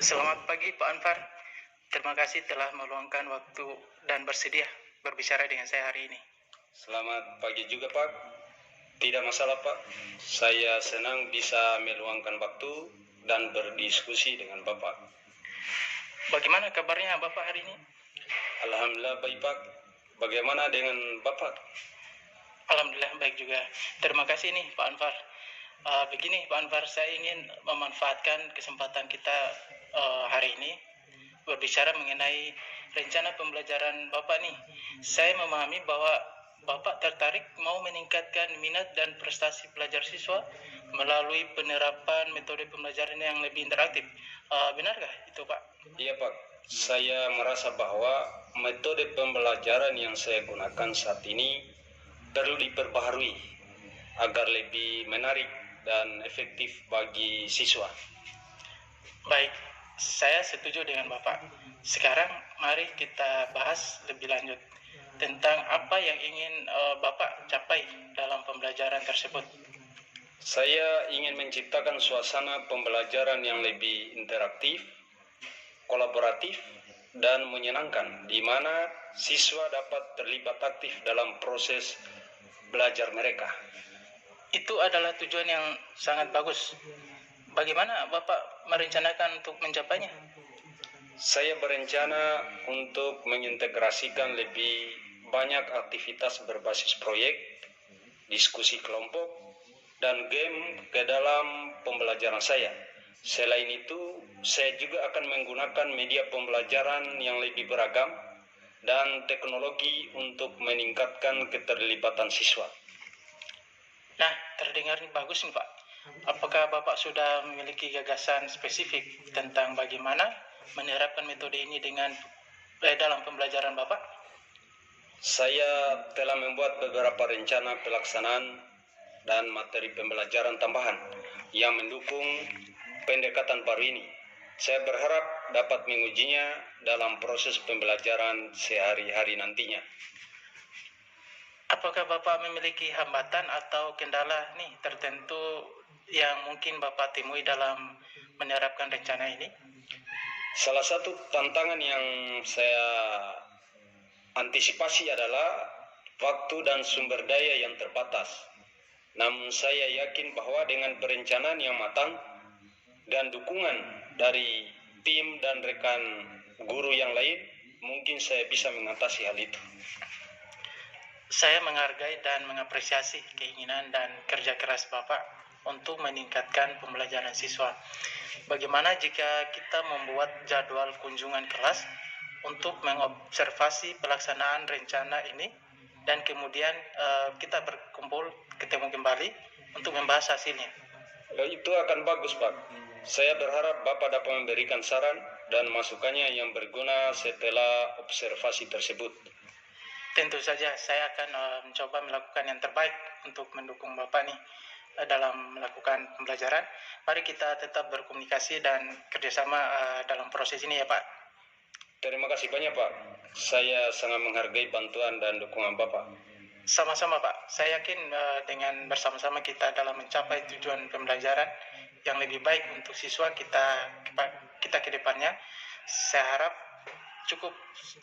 Selamat pagi Pak Anwar. Terima kasih telah meluangkan waktu dan bersedia berbicara dengan saya hari ini. Selamat pagi juga Pak. Tidak masalah Pak. Saya senang bisa meluangkan waktu dan berdiskusi dengan Bapak. Bagaimana kabarnya Bapak hari ini? Alhamdulillah baik Pak. Bagaimana dengan Bapak? Alhamdulillah baik juga. Terima kasih nih Pak Anwar. Begini Pak Anwar, saya ingin memanfaatkan kesempatan kita hari ini berbicara mengenai rencana pembelajaran Bapak nih. Saya memahami bahwa Bapak tertarik mau meningkatkan minat dan prestasi pelajar siswa melalui penerapan metode pembelajaran yang lebih interaktif. Benarkah itu Pak? Iya Pak. Saya merasa bahwa metode pembelajaran yang saya gunakan saat ini perlu diperbaharui agar lebih menarik dan efektif bagi siswa. Baik, saya setuju dengan Bapak. Sekarang mari kita bahas lebih lanjut tentang apa yang ingin Bapak capai dalam pembelajaran tersebut. Saya ingin menciptakan suasana pembelajaran yang lebih interaktif, kolaboratif, dan menyenangkan, di mana siswa dapat terlibat aktif dalam proses belajar mereka. Itu adalah tujuan yang sangat bagus. Bagaimana Bapak merencanakan untuk mencapainya? Saya berencana untuk mengintegrasikan lebih banyak aktivitas berbasis proyek, diskusi kelompok, dan game ke dalam pembelajaran saya. Selain itu, saya juga akan menggunakan media pembelajaran yang lebih beragam dan teknologi untuk meningkatkan keterlibatan siswa. Nah, terdengar bagus nih Pak. Apakah Bapak sudah memiliki gagasan spesifik tentang bagaimana menerapkan metode ini dalam pembelajaran Bapak? Saya telah membuat beberapa rencana pelaksanaan dan materi pembelajaran tambahan yang mendukung pendekatan baru ini. Saya berharap dapat mengujinya dalam proses pembelajaran sehari-hari nantinya. Apakah Bapak memiliki hambatan atau kendala nih tertentu yang mungkin Bapak temui dalam menerapkan rencana ini? Salah satu tantangan yang saya antisipasi adalah waktu dan sumber daya yang terbatas. Namun saya yakin bahwa dengan perencanaan yang matang dan dukungan dari tim dan rekan guru yang lain, mungkin saya bisa mengatasi hal itu. Saya menghargai dan mengapresiasi keinginan dan kerja keras Bapak untuk meningkatkan pembelajaran siswa. Bagaimana jika kita membuat jadwal kunjungan kelas untuk mengobservasi pelaksanaan rencana ini dan kemudian kita berkumpul ketemu kembali untuk membahas hasilnya? Itu akan bagus Pak. Saya berharap Bapak dapat memberikan saran dan masukannya yang berguna setelah observasi tersebut. Tentu saja saya akan mencoba melakukan yang terbaik untuk mendukung Bapak nih dalam melakukan pembelajaran. Mari kita tetap berkomunikasi dan kerjasama dalam proses ini ya Pak. Terima kasih banyak Pak. Saya sangat menghargai bantuan dan dukungan Bapak. Sama-sama Pak. Saya yakin dengan bersama-sama kita dalam mencapai tujuan pembelajaran yang lebih baik untuk siswa kita ke depannya. Saya harap cukup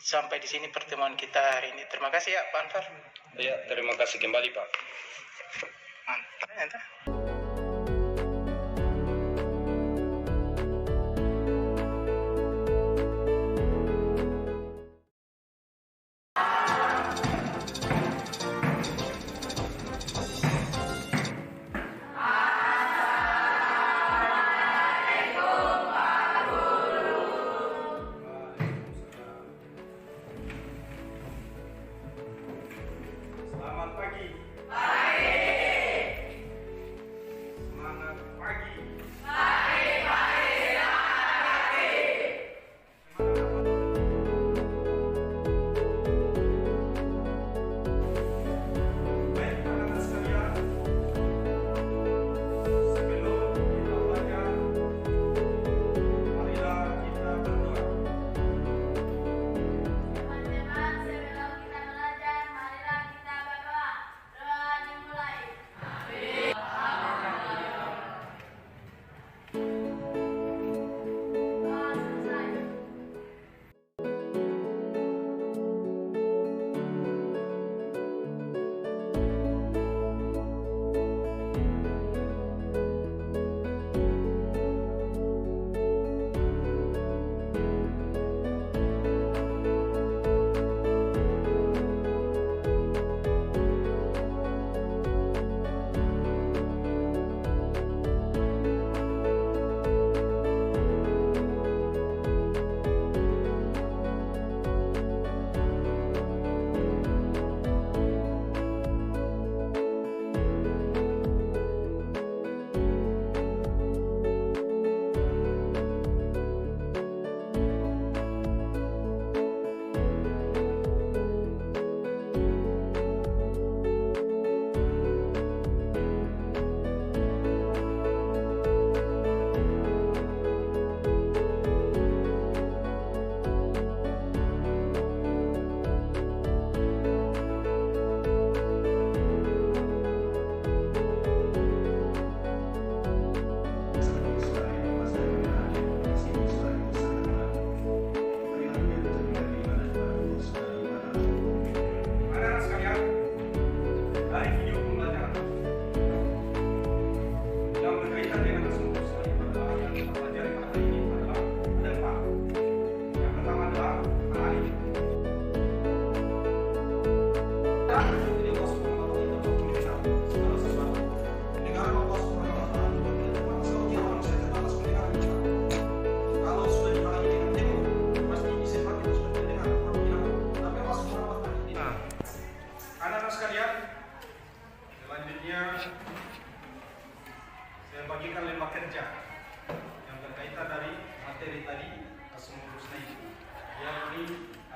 sampai di sini pertemuan kita hari ini. Terima kasih ya Pak Anwar. Ya, terima kasih kembali Pak. Mantap. Selamat pagi.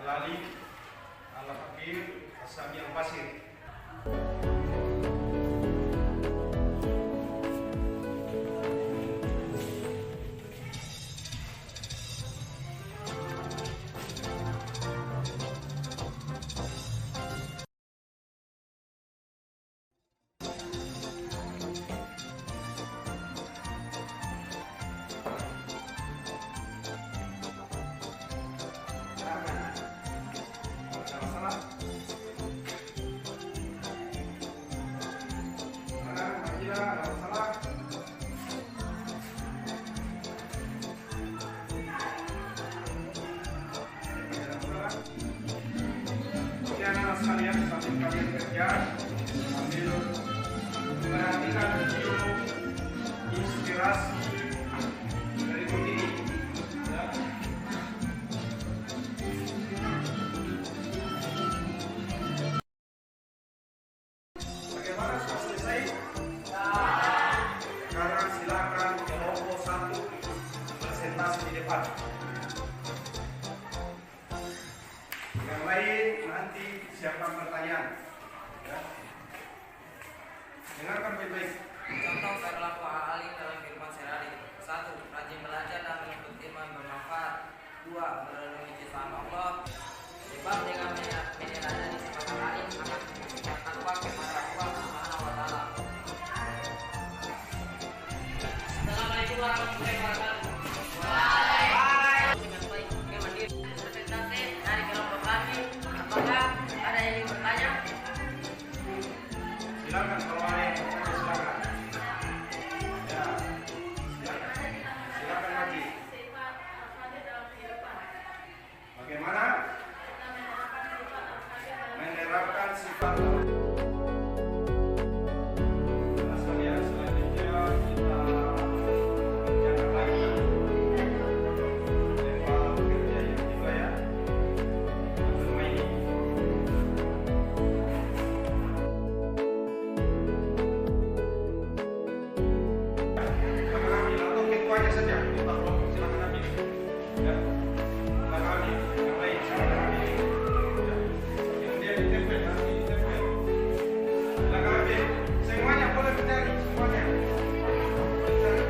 Jalali Al-Hakim Asami Al-Basir. Anak-anak sekalian, sambil kalian kerja, sambil perhatikan video inspirasi dari Budi. Ya. Bagaimana, sudah selesai? Sekarang silakan kelompok 1 presentasi di depan. Yang lain nanti siapkan pertanyaan. Ya. Dengarkan baik-baik. Contoh perilaku alim dalam kehidupan sehari-hari. 1. Rajin belajar dan menuntut ilmu yang bermanfaat. 2. Merenungi ciptaan Allah. Sebab dengan menyadari sifat alim akan menunjukkan takwa kepada Allah Subhanahu wa Ta'ala. Assalamualaikum warahmatullahi wabarakatuh. Dengan baik, dengan mandiri, presentasi dari kelompok kami. Apakah ada yang ingin bertanya? Silakan kalau ada yang bertanya, silakan. Ya, silakan. Silakan lagi. Bagaimana menerapkan sifat Nah, sekalian, selanjutnya kita kerjakan lagi tema kerja yang ketiga ya. Bersama ini. Silakan ambil atau ketuanya saja. Kita kelompok silakan ambil. Ya. Silakan ambil. Yang lain silakan ambil. Ya. Yang dia ditempel nanti ditempel. Silakan ambil. Semuanya boleh mencari semuanya. Mencari.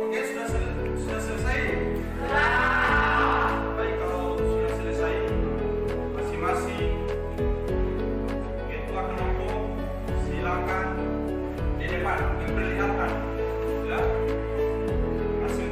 Oke, sudah selesai? Baik, kalau sudah selesai, masing-masing ketua kelompok silakan di depan memperlihatkan ya hasil.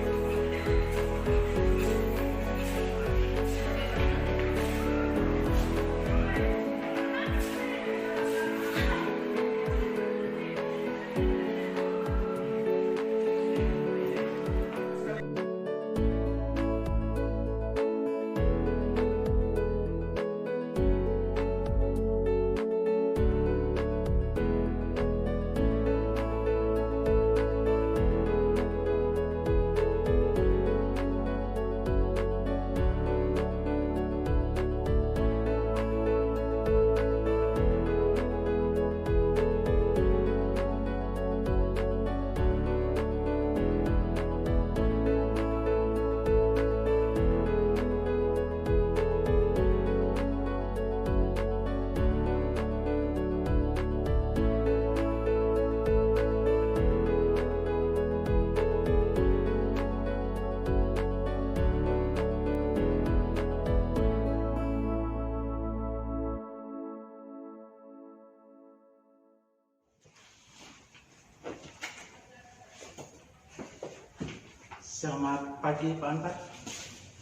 Selamat pagi Pak Anwar.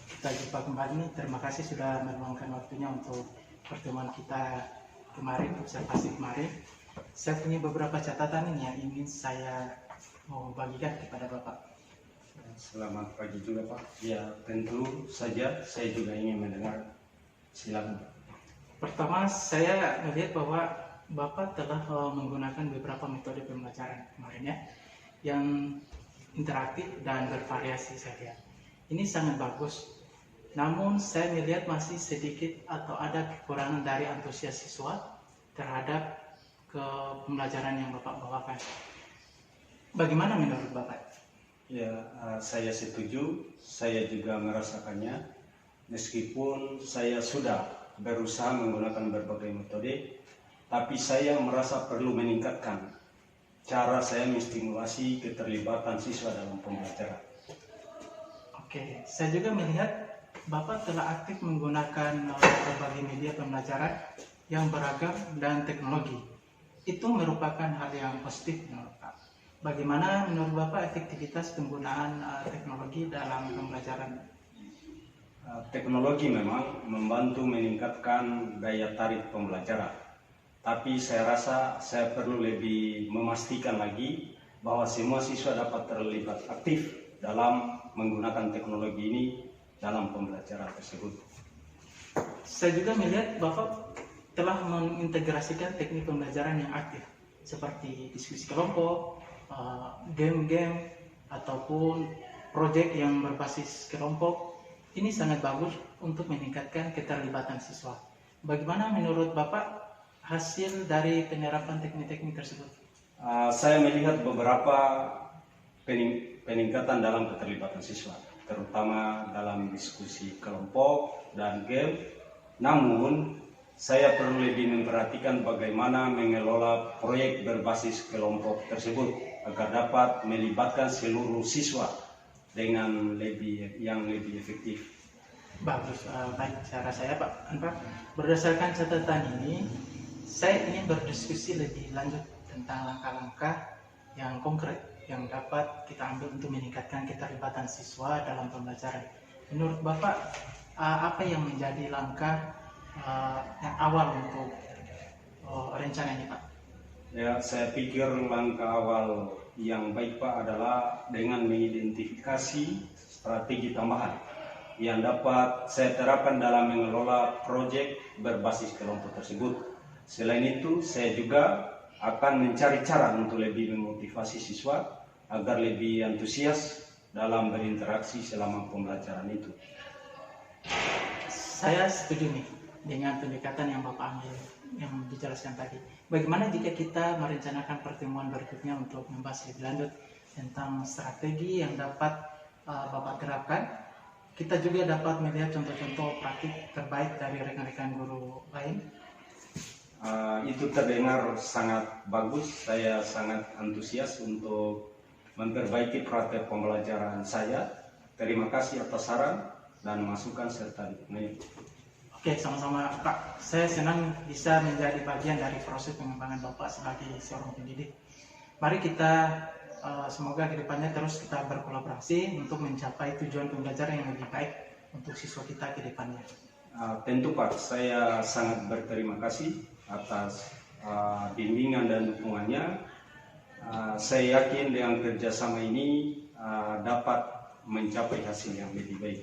Kita jumpa kembali. Terima kasih sudah meluangkan waktunya untuk pertemuan kita kemarin, observasi kemarin. Saya punya beberapa catatan yang ingin saya mau bagikan kepada Bapak. Selamat pagi juga Pak. Ya tentu saja saya juga ingin mendengar. Silakan Pak. Pertama, saya melihat bahwa Bapak telah menggunakan beberapa metode pembelajaran kemarin ya, yang interaktif dan bervariasi saya lihat. Ini sangat bagus. Namun saya melihat masih sedikit atau ada kekurangan dari antusias siswa terhadap pembelajaran yang Bapak bawakan. Bagaimana menurut Bapak? Ya, saya setuju. Saya juga merasakannya. Meskipun saya sudah berusaha menggunakan berbagai metode, tapi saya merasa perlu meningkatkan cara saya menstimulasi keterlibatan siswa dalam pembelajaran. Oke, saya juga melihat Bapak telah aktif menggunakan berbagai media pembelajaran yang beragam dan teknologi. Itu merupakan hal yang positif menurut Pak. Bagaimana menurut Bapak efektivitas penggunaan teknologi dalam pembelajaran? Teknologi memang membantu meningkatkan daya tarik pembelajaran. Tapi saya rasa saya perlu lebih memastikan lagi bahwa semua siswa dapat terlibat aktif dalam menggunakan teknologi ini dalam pembelajaran tersebut. Saya juga melihat Bapak telah mengintegrasikan teknik pembelajaran yang aktif, seperti diskusi kelompok, game-game, ataupun proyek yang berbasis kelompok. Ini sangat bagus untuk meningkatkan keterlibatan siswa. Bagaimana menurut Bapak hasil dari penerapan teknik-teknik tersebut? Saya melihat beberapa peningkatan dalam keterlibatan siswa, terutama dalam diskusi kelompok dan game. Namun, saya perlu lebih memperhatikan bagaimana mengelola proyek berbasis kelompok tersebut agar dapat melibatkan seluruh siswa dengan lebih efektif. Bagus, baik cara saya Pak Anwar. Berdasarkan catatan ini, saya ingin berdiskusi lebih lanjut tentang langkah-langkah yang konkret yang dapat kita ambil untuk meningkatkan keterlibatan siswa dalam pembelajaran. Menurut Bapak, apa yang menjadi langkah yang awal untuk rencana ini Pak? Ya, saya pikir langkah awal yang baik Pak adalah dengan mengidentifikasi strategi tambahan yang dapat saya terapkan dalam mengelola proyek berbasis kelompok tersebut. Selain itu, saya juga akan mencari cara untuk lebih memotivasi siswa agar lebih antusias dalam berinteraksi selama pembelajaran itu. Saya setuju nih dengan pendekatan yang Bapak ambil, yang dijelaskan tadi. Bagaimana jika kita merencanakan pertemuan berikutnya untuk membahas lebih lanjut tentang strategi yang dapat Bapak terapkan? Kita juga dapat melihat contoh-contoh praktik terbaik dari rekan-rekan guru lain. Itu terdengar sangat bagus. Saya sangat antusias untuk memperbaiki praktek pembelajaran saya. Terima kasih atas saran dan masukan serta dukungan. Oke, sama-sama Pak. Saya senang bisa menjadi bagian dari proses pengembangan Bapak sebagai seorang pendidik. Mari kita semoga kedepannya terus kita berkolaborasi untuk mencapai tujuan pembelajaran yang lebih baik untuk siswa kita ke depannya. Tentu Pak, saya sangat berterima kasih atas bimbingan dan dukungannya. Saya yakin dengan kerjasama ini dapat mencapai hasil yang lebih baik.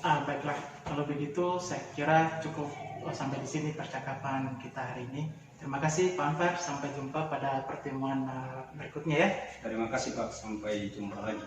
Baiklah, kalau begitu saya kira cukup sampai di sini percakapan kita hari ini. Terima kasih Pak Anwar, sampai jumpa pada pertemuan berikutnya ya. Terima kasih Pak, sampai jumpa lagi.